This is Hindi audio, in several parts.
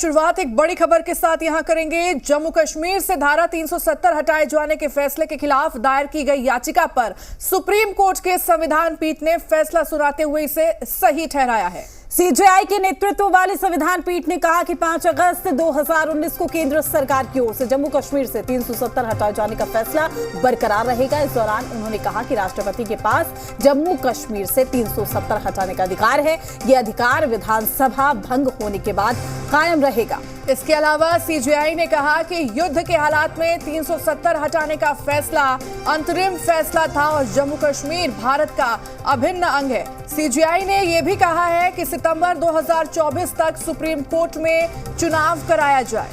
शुरुआत एक बड़ी खबर के साथ यहां करेंगे। जम्मू कश्मीर से धारा 370 हटाए जाने के फैसले के खिलाफ दायर की गई याचिका पर सुप्रीम कोर्ट के संविधान पीठ ने फैसला सुनाते हुए इसे सही ठहराया है। सीजेआई के नेतृत्व वाली संविधान पीठ ने कहा कि 5 अगस्त 2019 को केंद्र सरकार की ओर से जम्मू कश्मीर से 370 हटाए जाने का फैसला बरकरार रहेगा। इस दौरान उन्होंने कहा कि राष्ट्रपति के पास जम्मू कश्मीर से 370 हटाने का अधिकार है। यह अधिकार विधानसभा भंग होने के बाद कायम रहेगा। इसके अलावा सीजेआई ने कहा कि युद्ध के हालात में 370 हटाने का फैसला अंतरिम फैसला था और जम्मू कश्मीर भारत का अभिन्न अंग है। सीजेआई ने यह भी कहा है कि सितंबर 2024 तक सुप्रीम कोर्ट में चुनाव कराया जाए।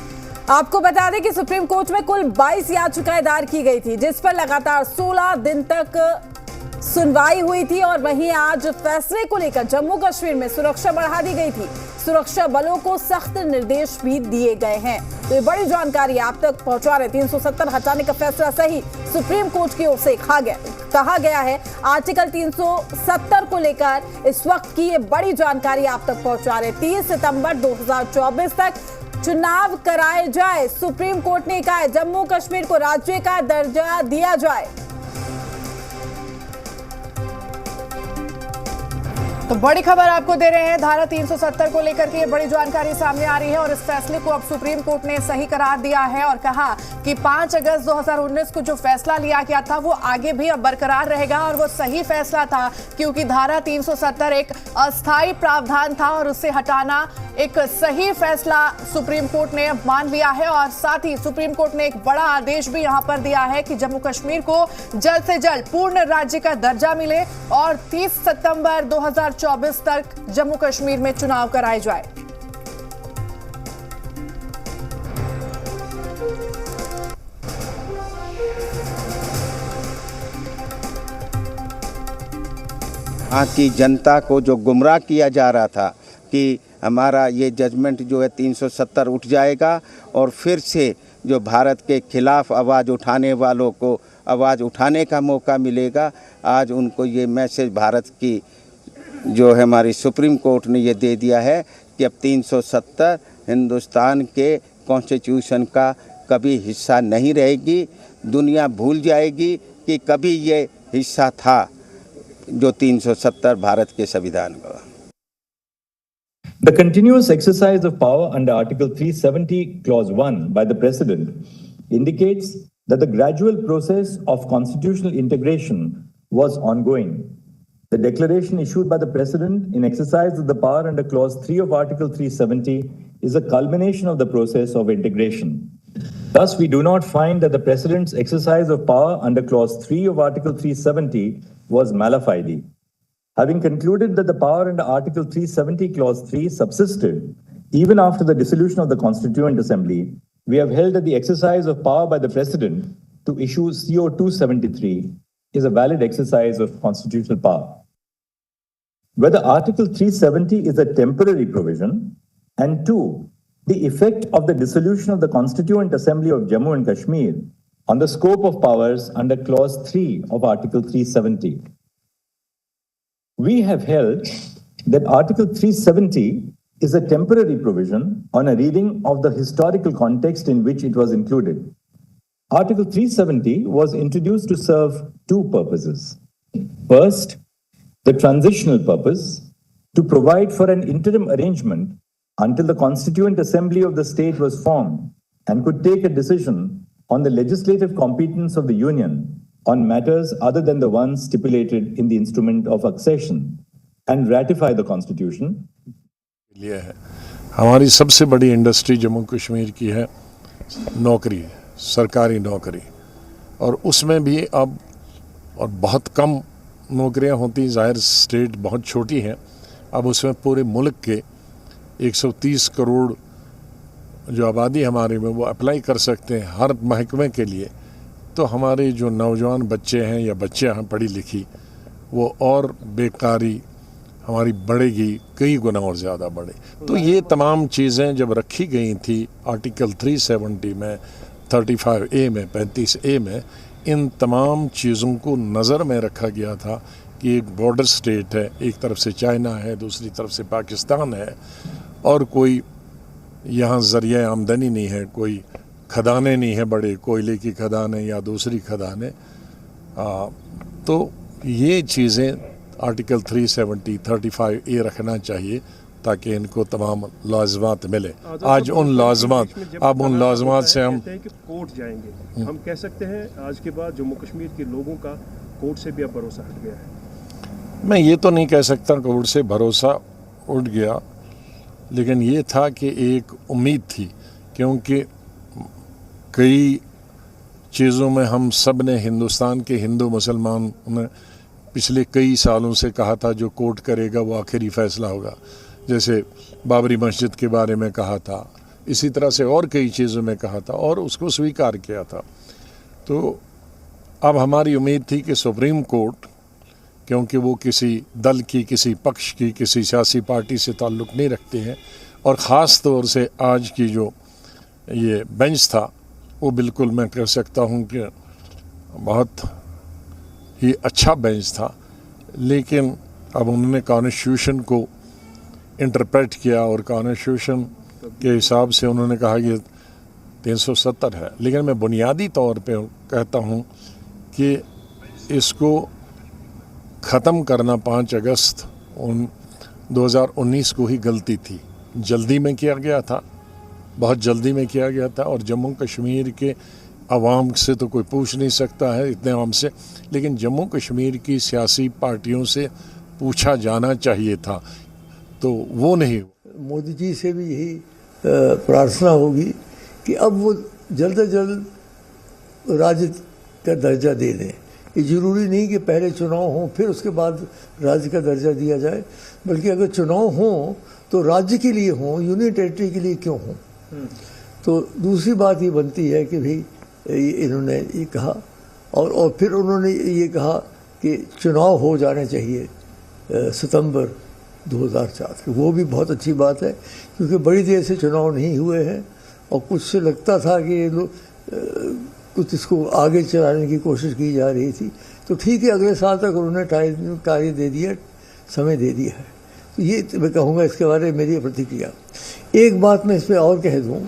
आपको बता दें कि सुप्रीम कोर्ट में कुल 22 याचिकाएं दायर की गई थी, जिस पर लगातार 16 दिन तक सुनवाई हुई थी और वहीं आज फैसले को लेकर जम्मू कश्मीर में सुरक्षा बढ़ा दी गई थी। सुरक्षा बलों को सख्त निर्देश भी दिए गए हैं। तो ये बड़ी जानकारी आप तक पहुंचा रहे। 370 हटाने का फैसला सही सुप्रीम कोर्ट की ओर से कहा गया है। आर्टिकल 370 को लेकर इस वक्त की ये बड़ी जानकारी आप तक पहुंचा रहे। 30 सितंबर 2024 तक चुनाव कराए जाए। सुप्रीम कोर्ट ने कहा है जम्मू कश्मीर को राज्य का दर्जा दिया जाए। तो बड़ी खबर आपको दे रहे हैं। धारा 370 को लेकर के ये बड़ी जानकारी सामने आ रही है और इस फैसले को अब सुप्रीम कोर्ट ने सही करार दिया है और कहा कि 5 अगस्त 2019 को जो फैसला लिया गया था वो आगे भी अब बरकरार रहेगा और वो सही फैसला था, क्योंकि धारा 370 एक अस्थायी प्रावधान था और उसे हटाना एक सही फैसला सुप्रीम कोर्ट ने अब मान लिया है। और साथ ही सुप्रीम कोर्ट ने एक बड़ा आदेश भी यहां पर दिया है कि जम्मू कश्मीर को जल्द से जल्द पूर्ण राज्य का दर्जा मिले और 30 सितंबर 2024 तक जम्मू कश्मीर में चुनाव कराए जाए। यहाँ की जनता को जो गुमराह किया जा रहा था कि हमारा ये जजमेंट जो है 370 उठ जाएगा और फिर से जो भारत के खिलाफ आवाज़ उठाने वालों को आवाज़ उठाने का मौका मिलेगा। आज उनको ये मैसेज भारत की जो है हमारी सुप्रीम कोर्ट ने ये दे दिया है कि अब 370 हिंदुस्तान के कॉन्स्टिट्यूशन का कभी हिस्सा नहीं रहेगी। दुनिया भूल जाएगी कि कभी ये हिस्सा था जो 370 भारत के संविधान का। The continuous exercise of power under Article 370, Clause 1 by the President indicates that the gradual process of constitutional integration was ongoing. The declaration issued by the President in exercise of the power under Clause 3 of Article 370 is a culmination of the process of integration. Thus, we do not find that the President's exercise of power under Clause 3 of Article 370 was mala fide. Having concluded that the power under Article 370, Clause 3 subsisted even after the dissolution of the Constituent Assembly, we have held that the exercise of power by the President to issue CO 273 is a valid exercise of constitutional power. Whether Article 370 is a temporary provision, and 2, the effect of the dissolution of the Constituent Assembly of Jammu and Kashmir on the scope of powers under Clause 3 of Article 370. We have held that Article 370 is a temporary provision on a reading of the historical context in which it was included. Article 370 was introduced to serve two purposes. First, the transitional purpose to provide for an interim arrangement until the Constituent Assembly of the state was formed and could take a decision on the legislative competence of the Union on matters other than the ones stipulated in the instrument of accession and ratify the constitution. लिए है हमारी सबसे बड़ी इंडस्ट्री जम्मू कश्मीर की है नौकरी, सरकारी नौकरी, और उसमें भी अब और बहुत कम नौकरियां होती, जाहिर स्टेट बहुत छोटी है, अब उसमें पूरे मुल्क के 130 करोड़ जो आबादी हमारे में वो अप्लाई कर सकते हैं हर महकमे के लिए। तो हमारे जो नौजवान बच्चे हैं या बच्चे हैं पढ़ी लिखी, वो और बेकारी हमारी बढ़ेगी, कई गुना और ज़्यादा बढ़े। तो ये तमाम चीज़ें जब रखी गई थी आर्टिकल 370 में, 35A में, 35A में, इन तमाम चीज़ों को नज़र में रखा गया था कि एक बॉर्डर स्टेट है, एक तरफ से चाइना है, दूसरी तरफ से पाकिस्तान है और कोई यहाँ ज़रिए आमदनी नहीं है, कोई खदानें नहीं है, बड़े कोयले की खदानें या दूसरी खदानें। तो ये चीज़ें आर्टिकल 370, 35 ये रखना चाहिए ताकि इनको तमाम लाज़मात मिले। आज उन लाज़मात से हम कहते हैं कि कोर्ट जाएंगे, हम कह सकते हैं आज के बाद जम्मू कश्मीर के लोगों का कोर्ट से भी अब भरोसा हट गया है। मैं ये तो नहीं कह सकता कोर्ट से भरोसा उठ गया, लेकिन ये था कि एक उम्मीद थी, क्योंकि कई चीज़ों में हम सब ने, हिंदुस्तान के हिंदू मुसलमान ने पिछले कई सालों से कहा था जो कोर्ट करेगा वो आखिरी फैसला होगा। जैसे बाबरी मस्जिद के बारे में कहा था, इसी तरह से और कई चीज़ों में कहा था और उसको स्वीकार किया था। तो अब हमारी उम्मीद थी कि सुप्रीम कोर्ट, क्योंकि वो किसी दल की, किसी पक्ष की, किसी सियासी पार्टी से ताल्लुक़ नहीं रखते हैं, और ख़ास तौर से आज की जो ये बेंच था वो बिल्कुल मैं कह सकता हूँ कि बहुत ही अच्छा बेंच था। लेकिन अब उन्होंने कॉन्स्टिट्यूशन को इंटरप्रेट किया और कॉन्स्टिट्यूशन के हिसाब से उन्होंने कहा कि 370 है। लेकिन मैं बुनियादी तौर पे कहता हूँ कि इसको ख़त्म करना 5 अगस्त 2019 को ही गलती थी। जल्दी में किया गया था, बहुत जल्दी में किया गया था, और जम्मू कश्मीर के अवाम से तो कोई पूछ नहीं सकता है इतने आम से, लेकिन जम्मू कश्मीर की सियासी पार्टियों से पूछा जाना चाहिए था, तो वो नहीं। मोदी जी से भी यही प्रार्थना होगी कि अब वो जल्द से जल्द राज्य का दर्जा दे दें। ये ज़रूरी नहीं कि पहले चुनाव हों फिर उसके बाद राज्य का दर्जा दिया जाए, बल्कि अगर चुनाव हों तो राज्य के लिए हों, यूनियन टेरिटरी के लिए क्यों हों। तो दूसरी बात ये बनती है कि भाई इन्होंने ये कहा और फिर उन्होंने ये कहा कि चुनाव हो जाने चाहिए सितंबर 2004 के। वो भी बहुत अच्छी बात है, क्योंकि बड़ी देर से चुनाव नहीं हुए हैं और कुछ से लगता था कि ये लोग कुछ इसको आगे चलाने की कोशिश की जा रही थी। तो ठीक है, अगले साल तक उन्होंने कार्य दे दिया, समय दे दिया है। तो ये मैं कहूँगा, इसके बारे में मेरी प्रतिक्रिया। एक बात मैं इस पर और कह दूँ,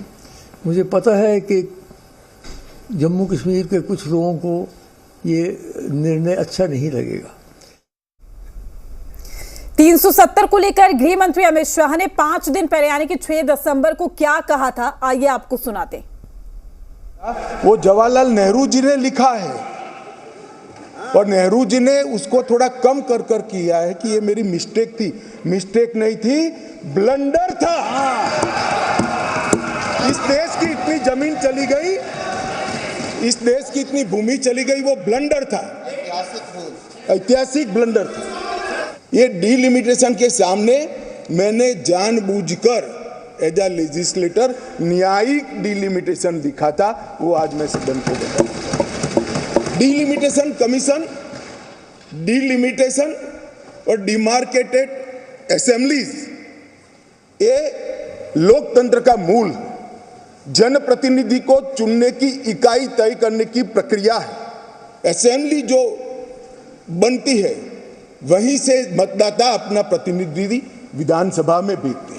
मुझे पता है कि जम्मू कश्मीर के कुछ लोगों को ये निर्णय अच्छा नहीं लगेगा। 370 को लेकर गृह मंत्री अमित शाह ने 5 दिन पहले यानी कि 6 दिसंबर को क्या कहा था, आइए आपको सुनाते। वो जवाहरलाल नेहरू जी ने लिखा है और नेहरू जी ने उसको थोड़ा कम कर किया है कि ये मेरी मिस्टेक थी। मिस्टेक नहीं थी, ब्लंडर था। इस देश की इतनी जमीन चली गई, इस देश की इतनी भूमि चली गई, वो ब्लंडर था, ऐतिहासिक ब्लंडर था। ये डिलिमिटेशन के सामने मैंने जानबूझकर एज अ लेजिस्लेटर न्यायिक डिलिमिटेशन लिखा था, वो आज मैं सदन को बताऊंगा। डिलिमिटेशन कमीशन, डिलिमिटेशन और डिमार्केटेड असेंबलीज, ये लोकतंत्र का मूल, जनप्रतिनिधि को चुनने की इकाई तय करने की प्रक्रिया है। असेंबली जो बनती है वहीं से मतदाता अपना प्रतिनिधि विधानसभा में भेजते हैं।